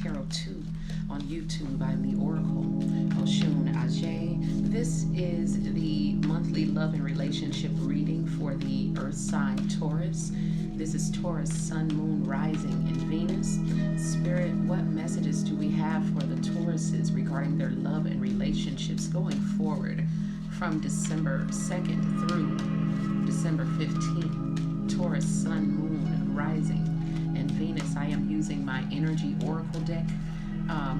Tarot 2 on YouTube. I'm the Oracle, Oshun Ajay. This is the monthly love and relationship reading for the Earth sign Taurus. This is Taurus, Sun, Moon, Rising, and Venus. Spirit, what messages do we have for the Tauruses regarding their love and relationships going forward from December 2nd through December 15th? Taurus, Sun, Moon, Rising, and Venus. I am using my Energy Oracle deck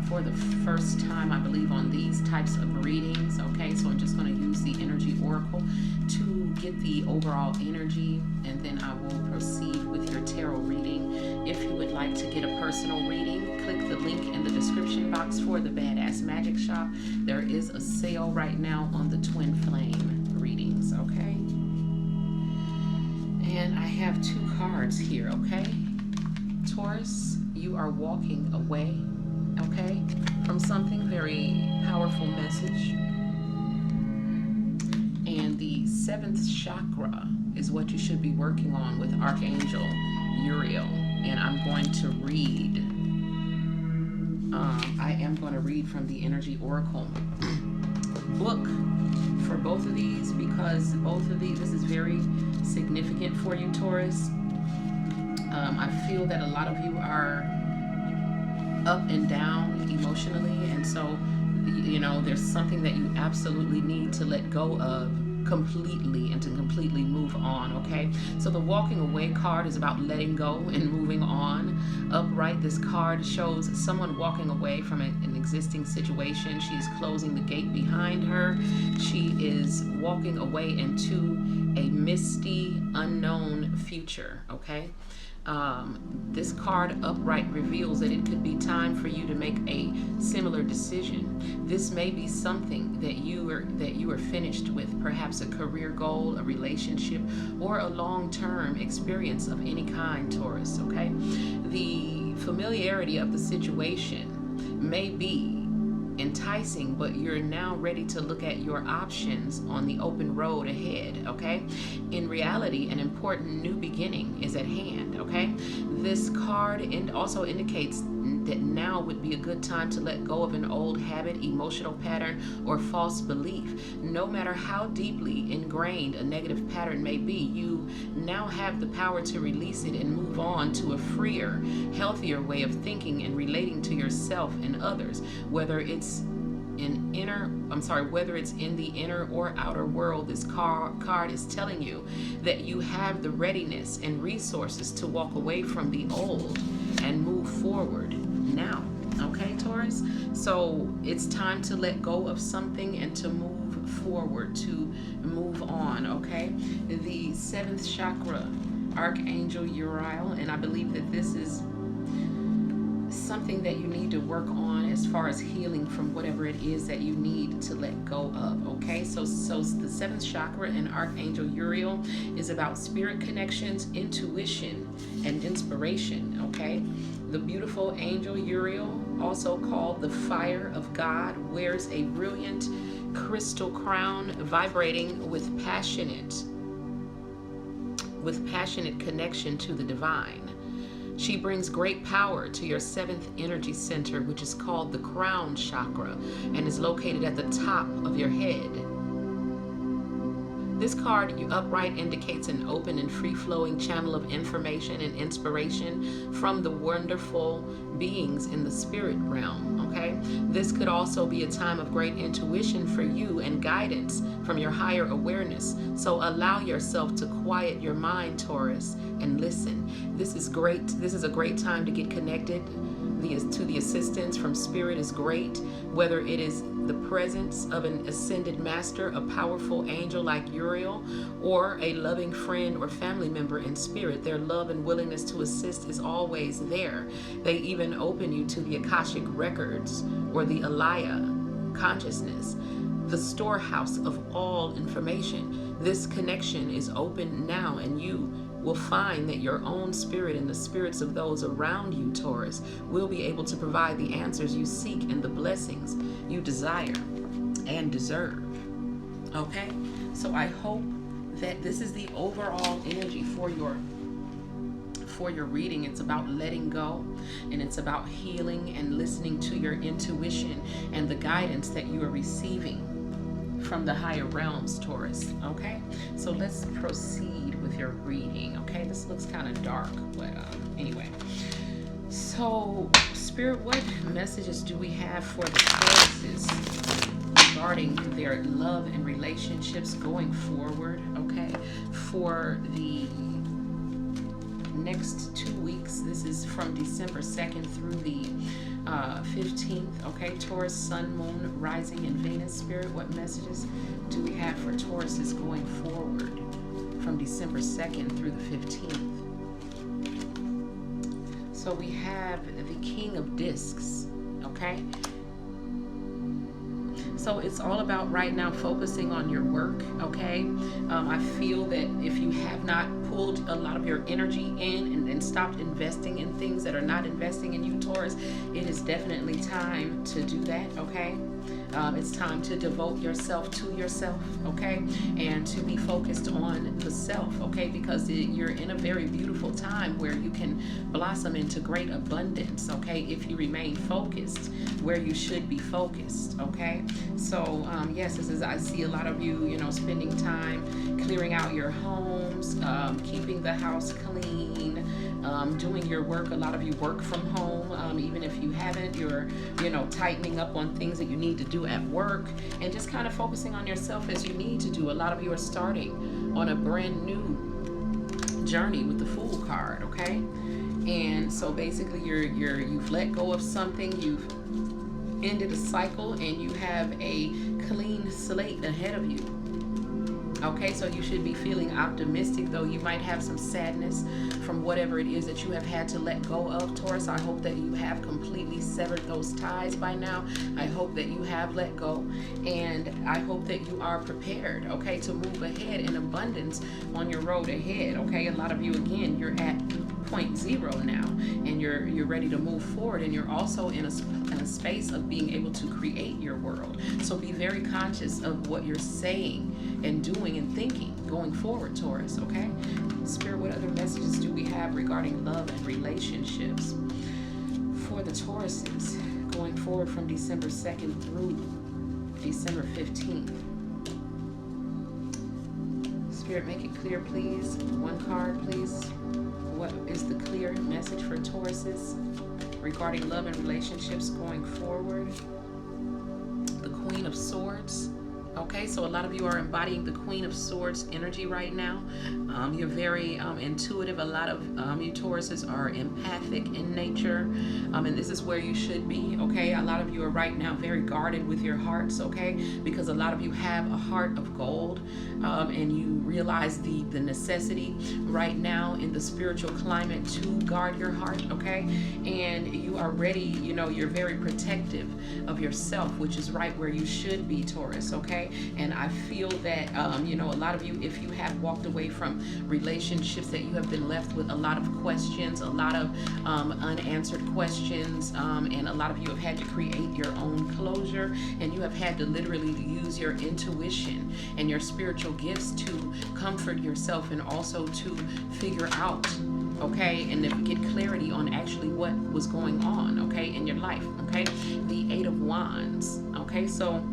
for the first time, I believe, on these types of readings. Okay, so I'm just going to use the Energy Oracle to get the overall energy, and then I will proceed with your tarot reading. If you would like to get a personal reading, click the link in the description box for the Badass Magic Shop. There is a sale right now on the Twin Flame readings, okay? And I have two cards here, okay? Taurus, you are walking away, okay, from something, very powerful message. And the seventh chakra is what you should be working on with Archangel Uriel. And I'm going to read, I am going to read from the Energy Oracle book for both of these, because both of these, this is very significant for you, Taurus. I feel that a lot of you are up and down emotionally, and so, you know, there's something that you absolutely need to let go of completely and to completely move on, okay? So the walking away card is about letting go and moving on. Upright, this card shows someone walking away from an existing situation. She is closing the gate behind her. She is walking away into a misty, unknown future, okay? This card upright reveals that it could be time for you to make a similar decision. This may be something that you are finished with, perhaps a career goal, a relationship, or a long-term experience of any kind, Taurus, okay? The familiarity of the situation may be enticing, but you're now ready to look at your options on the open road ahead, okay? In reality, an important new beginning is at hand, okay? This card also indicates that now would be a good time to let go of an old habit, emotional pattern, or false belief. No matter how deeply ingrained a negative pattern may be, you now have the power to release it and move on to a freer, healthier way of thinking and relating to yourself and others, whether it's in the inner or outer world. This card is telling you that you have the readiness and resources to walk away from the old and move forward now, okay, Taurus? So it's time to let go of something and to move forward, to move on, okay? The seventh chakra, Archangel Uriel, and I believe that this is something that you need to work on as far as healing from whatever it is that you need to let go of, okay? So the seventh chakra and Archangel Uriel is about spirit connections, intuition, and inspiration, okay? The beautiful angel Uriel, also called the fire of God, wears a brilliant crystal crown vibrating with passionate connection to the divine. She brings great power to your seventh energy center, which is called the crown chakra and is located at the top of your head. This card, upright, indicates an open and free-flowing channel of information and inspiration from the wonderful beings in the spirit realm, okay? This could also be a time of great intuition for you and guidance from your higher awareness. So allow yourself to quiet your mind, Taurus, and listen. This is great. This is a great time to get connected. The assistance from spirit is great, whether it is the presence of an ascended master, a powerful angel like Uriel, or a loving friend or family member in spirit. Their love and willingness to assist is always there. They even open you to the Akashic records or the Alaya consciousness, the storehouse of all information. This connection is open now, and you will find that your own spirit and the spirits of those around you, Taurus, will be able to provide the answers you seek and the blessings you desire and deserve. Okay? So I hope that this is the overall energy for for your reading. It's about letting go, and it's about healing and listening to your intuition and the guidance that you are receiving from the higher realms, Taurus. Okay, so let's proceed with your reading. Okay, this looks kind of dark, but anyway. So, Spirit, what messages do we have for the Tauruses regarding their love and relationships going forward? Okay, for the next 2 weeks. This is from December 2nd through the 15th. Okay, Taurus, Sun, Moon, Rising, and Venus. Spirit, what messages do we have for Tauruses going forward from December 2nd through the 15th? So we have the King of Discs. Okay, so it's all about right now focusing on your work. Okay, I feel that if you have not pulled a lot of your energy in and stopped investing in things that are not investing in you, Taurus, it is definitely time to do that. Okay, it's time to devote yourself to yourself, okay, and to be focused on the self, okay, because you're in a very beautiful time where you can blossom into great abundance, okay, if you remain focused where you should be focused. Okay, so yes, this is, I see a lot of you, you know, spending time clearing out your homes, keeping the house clean, doing your work. A lot of you work from home, even if you haven't, you're, you know, tightening up on things that you need to do at work, and just kind of focusing on yourself as you need to do. A lot of you are starting on a brand new journey with the Fool card. Okay, and so basically you've let go of something, you've ended a cycle, and you have a clean slate ahead of you. Okay, so you should be feeling optimistic, though you might have some sadness from whatever it is that you have had to let go of, Taurus. I hope that you have completely severed those ties by now. I hope that you have let go, and I hope that you are prepared, okay, to move ahead in abundance on your road ahead. Okay, a lot of you, again, you're at point zero now, and you're ready to move forward, and you're also in a space of being able to create your world. So be very conscious of what you're saying and doing and thinking going forward, Taurus. Okay, Spirit, what other messages do we have regarding love and relationships for the Tauruses going forward from December 2nd through December 15th? Spirit, make it clear, please. One card, please. What is the clear message for Tauruses regarding love and relationships going forward? The Queen of Swords. Okay, so a lot of you are embodying the Queen of Swords energy right now. You're very intuitive. A lot of you Tauruses are empathic in nature, and this is where you should be. Okay, a lot of you are right now very guarded with your hearts. Okay, because a lot of you have a heart of gold, and you realize the necessity right now in the spiritual climate to guard your heart. Okay, and you are ready. You know, you're very protective of yourself, which is right where you should be, Taurus. Okay, and I feel that you know, a lot of you, if you have walked away from relationships, that you have been left with a lot of questions, a lot of unanswered questions, and a lot of you have had to create your own closure, and you have had to literally use your intuition and your spiritual gifts to comfort yourself, and also to figure out, okay, and to get clarity on actually what was going on, okay, in your life. Okay, the Eight of Wands. Okay, so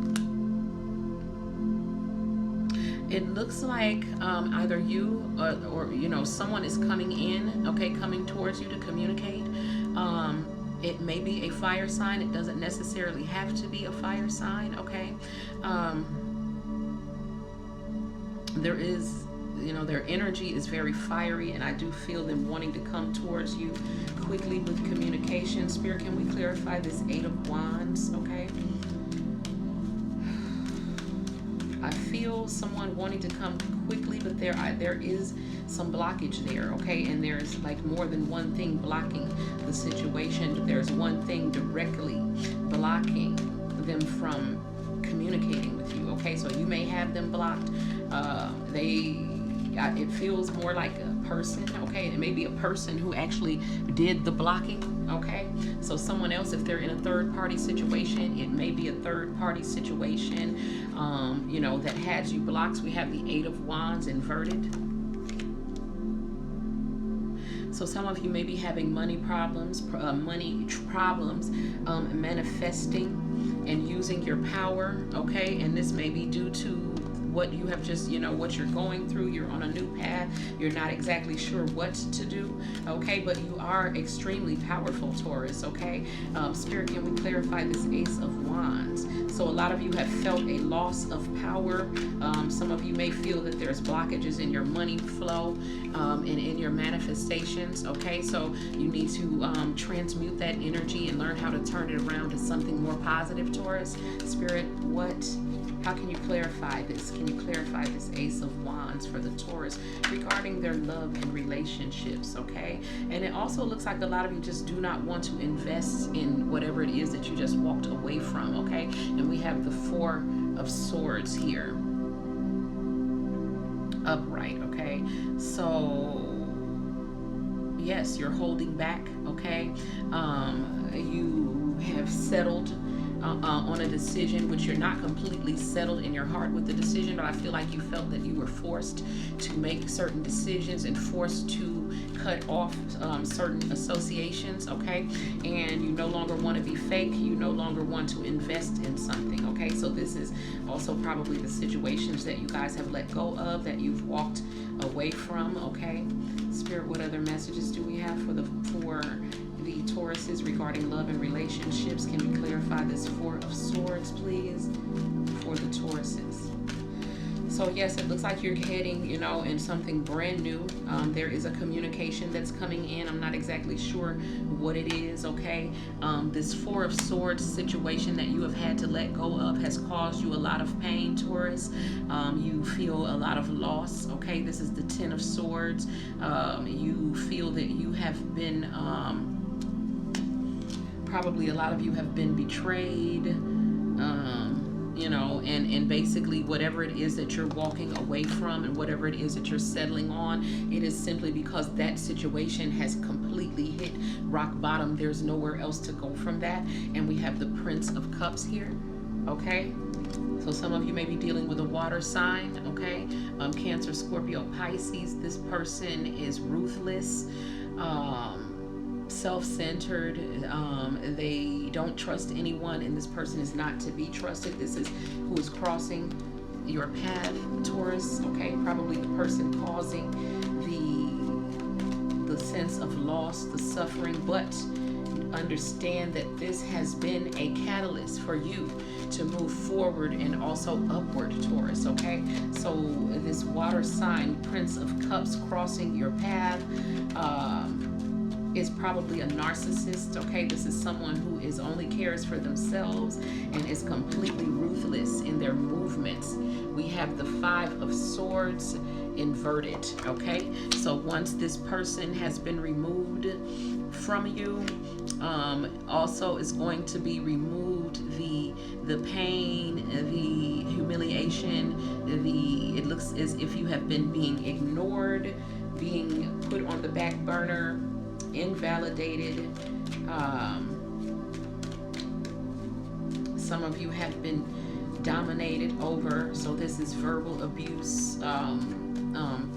it looks like either you or you know, someone is coming in, okay, coming towards you to communicate. It may be a fire sign. It doesn't necessarily have to be a fire sign. Okay, there is, you know, their energy is very fiery, and I do feel them wanting to come towards you quickly with communication. Spirit, can we clarify this Eight of Wands? Okay, I feel someone wanting to come quickly, but there is some blockage there, okay? And there's like more than one thing blocking the situation. There's one thing directly blocking them from communicating with you, okay? So you may have them blocked. It feels more like a person, okay? It may be a person who actually did the blocking, okay? So someone else, if they're in a third-party situation, it may be a third-party situation, you know, that has you blocked. We have the Eight of Wands inverted. So some of you may be having money problems, manifesting and using your power, okay? And this may be due to what you have just, what you're going through. You're on a new path. You're not exactly sure what to do, okay? But you are extremely powerful, Taurus, okay? Spirit, can we clarify this Ace of Wands? So a lot of you have felt a loss of power. Some of you may feel that there's blockages in your money flow and in your manifestations, okay? So you need to transmute that energy and learn how to turn it around to something more positive, Taurus. Spirit, how can you clarify this? Can you clarify this Ace of Wands for the Taurus regarding their love and relationships, okay? And it also looks like a lot of you just do not want to invest in whatever it is that you just walked away from, okay? And we have the Four of Swords here, upright, okay? So, yes, you're holding back, okay? You have settled on a decision, which you're not completely settled in your heart with the decision, but I feel like you felt that you were forced to make certain decisions and forced to cut off certain associations, okay? And you no longer want to be fake. You no longer want to invest in something, okay? So this is also probably the situations that you guys have let go of, that you've walked away from, okay? Spirit, what other messages do we have for the Tauruses regarding love and relationships? Can we clarify this Four of Swords, please, for the Tauruses? So yes, it looks like you're heading, in something brand new. There is a communication that's coming in. I'm not exactly sure what it is, okay? This Four of Swords situation that you have had to let go of has caused you a lot of pain, Taurus. You feel a lot of loss, okay? This is the Ten of Swords. You feel that you have been, probably a lot of you have been betrayed, and basically whatever it is that you're walking away from and whatever it is that you're settling on, it is simply because that situation has completely hit rock bottom. There's nowhere else to go from that. And we have the Prince of Cups here, okay? So some of you may be dealing with a water sign, okay? Cancer, Scorpio, Pisces. This person is ruthless, self-centered. They don't trust anyone, and this person is not to be trusted. This is who is crossing your path, Taurus, okay? Probably the person causing the sense of loss, the suffering, but understand that this has been a catalyst for you to move forward and also upward, Taurus, okay? So this water sign, Prince of Cups, crossing your path, is probably a narcissist, okay? This is someone who only cares for themselves and is completely ruthless in their movements. We have the Five of Swords inverted, okay? So once this person has been removed from you, also is going to be removed the pain, the humiliation, it looks as if you have been being ignored, being put on the back burner, invalidated. Some of you have been dominated over, so this is verbal abuse,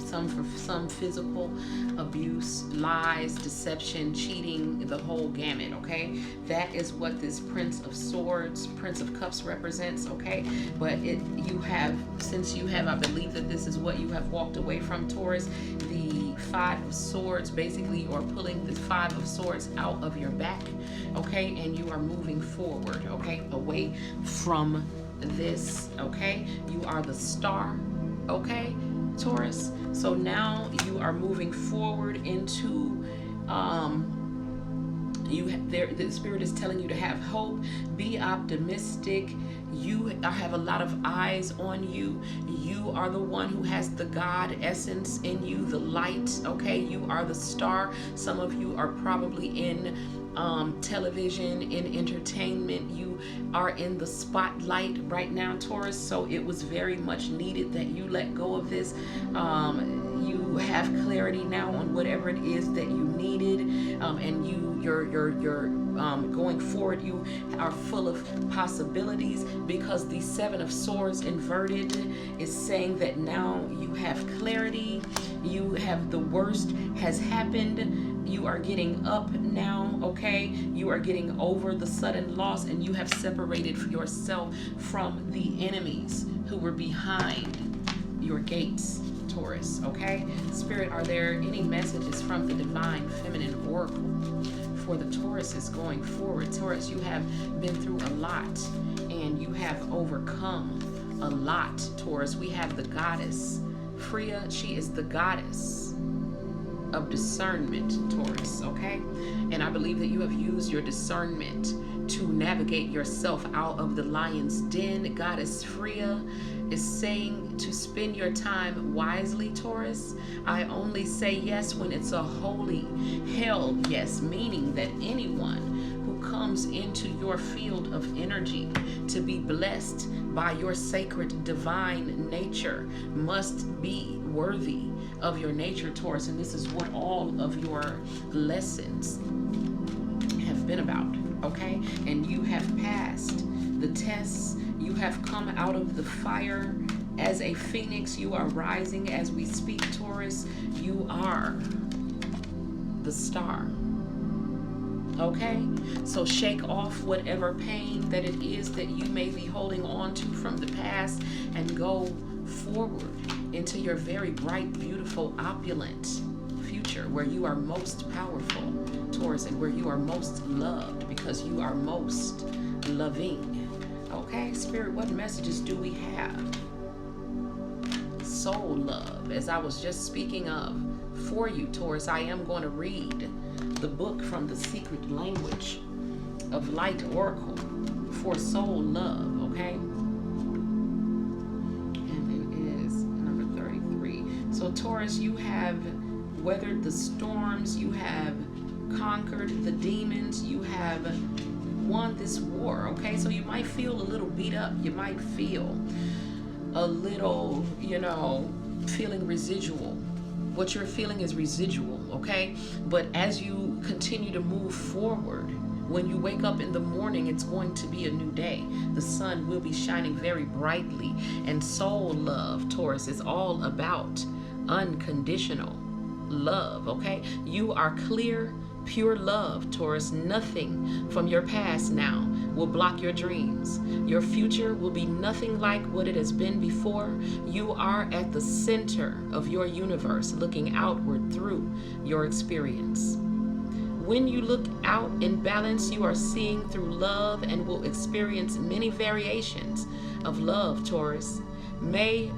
some physical abuse, lies, deception, cheating, the whole gamut, okay? That is what this Prince of Swords, Prince of Cups represents, okay? But since you have, I believe that this is what you have walked away from, Taurus, the Five of Swords, basically, or pulling the Five of Swords out of your back, okay? And you are moving forward, okay? Away from this, okay? You are the star, okay, Taurus? So now you are moving forward into the Spirit is telling you to have hope, be optimistic. You have a lot of eyes on you. You are the one who has the God essence in you, the light, okay? You are the star. Some of you are probably in television, in entertainment. You are in the spotlight right now, Taurus. So it was very much needed that you let go of this. You have clarity now on whatever it is that you needed, and you're going forward. You are full of possibilities, because the Seven of Swords inverted is saying that now you have clarity. You have, the worst has happened. You are getting up now, okay? You are getting over the sudden loss, and you have separated yourself from the enemies who were behind your gates, Taurus, okay? Spirit, are there any messages from the divine feminine oracle for the Tauruses going forward? Taurus, you have been through a lot and you have overcome a lot, Taurus. We have the goddess Freya. She is the goddess of discernment, Taurus, okay? And I believe that you have used your discernment to navigate yourself out of the lion's den. Goddess Freya is saying to spend your time wisely, Taurus. I only say yes when it's a holy hell yes, meaning that anyone who comes into your field of energy to be blessed by your sacred divine nature must be worthy of your nature, Taurus. And this is what all of your lessons have been about, okay? And you have passed the tests. You have come out of the fire as a phoenix. You are rising as we speak, Taurus. You are the star, okay? So shake off whatever pain that it is that you may be holding on to from the past and go forward into your very bright, beautiful, opulent future where you are most powerful, Taurus, and where you are most loved because you are most loving. Okay, Spirit, what messages do we have? Soul love, as I was just speaking of for you, Taurus. I am going to read the book from the secret language of Light Oracle for soul love, okay? So Taurus, you have weathered the storms, you have conquered the demons, you have won this war, okay? So you might feel a little beat up, you might feel a little, feeling residual. What you're feeling is residual, okay? But as you continue to move forward, when you wake up in the morning, it's going to be a new day. The sun will be shining very brightly. And soul love, Taurus, is all about unconditional love, okay? You are clear, pure love, Taurus. Nothing from your past now will block your dreams. Your future will be nothing like what it has been before. You are at the center of your universe, looking outward through your experience. When you look out in balance, you are seeing through love and will experience many variations of love, Taurus. Make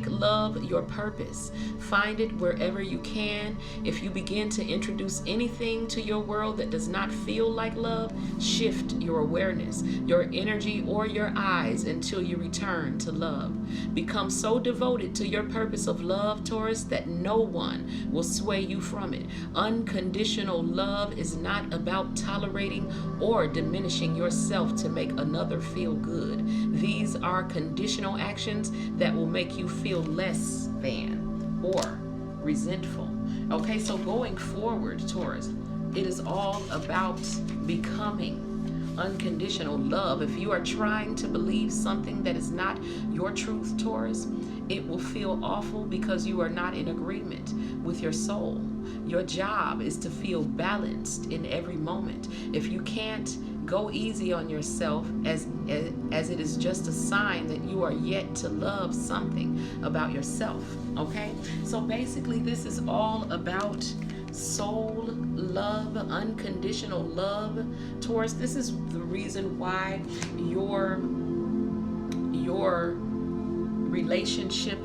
love your purpose. Find it wherever you can. If you begin to introduce anything to your world that does not feel like love, shift your awareness, your energy, or your eyes until you return to love. Become so devoted to your purpose of love, Taurus, that no one will sway you from it. Unconditional love is not about tolerating or diminishing yourself to make another feel good. These are conditional actions that will make you feel less than or resentful. Okay, so going forward, Taurus, it is all about becoming unconditional love. If you are trying to believe something that is not your truth, Taurus, it will feel awful because you are not in agreement with your soul. Your job is to feel balanced in every moment. If you can't, go easy on yourself, as it is just a sign that you are yet to love something about yourself, okay? So basically, this is all about soul love, unconditional love, Taurus. This is the reason why your relationship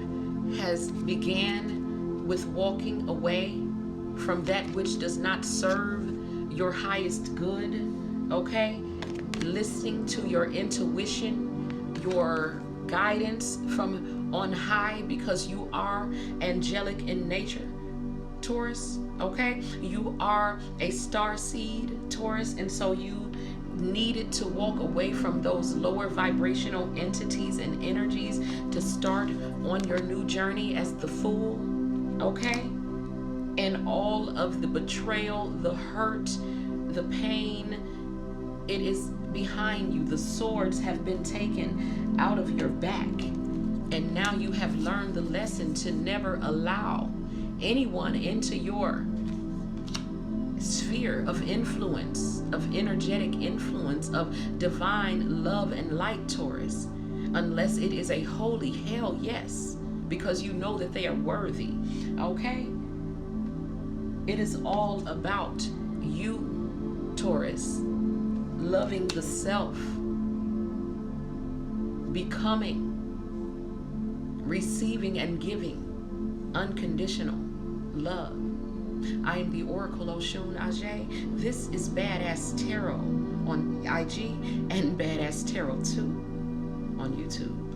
has began with walking away from that which does not serve your highest good. Okay, listening to your intuition, your guidance from on high, because you are angelic in nature, Taurus. Okay, you are a star seed, Taurus, and so you needed to walk away from those lower vibrational entities and energies to start on your new journey as the Fool. Okay, and all of the betrayal, the hurt, the pain, it is behind you. The swords have been taken out of your back. And now you have learned the lesson to never allow anyone into your sphere of influence, of energetic influence, of divine love and light, Taurus, unless it is a holy hell yes, because you know that they are worthy. Okay? It is all about you, Taurus, loving the self, becoming, receiving and giving unconditional love. I am the Oracle Oshun Ajay. This is Badass Tarot on IG and Badass Tarot 2 on YouTube.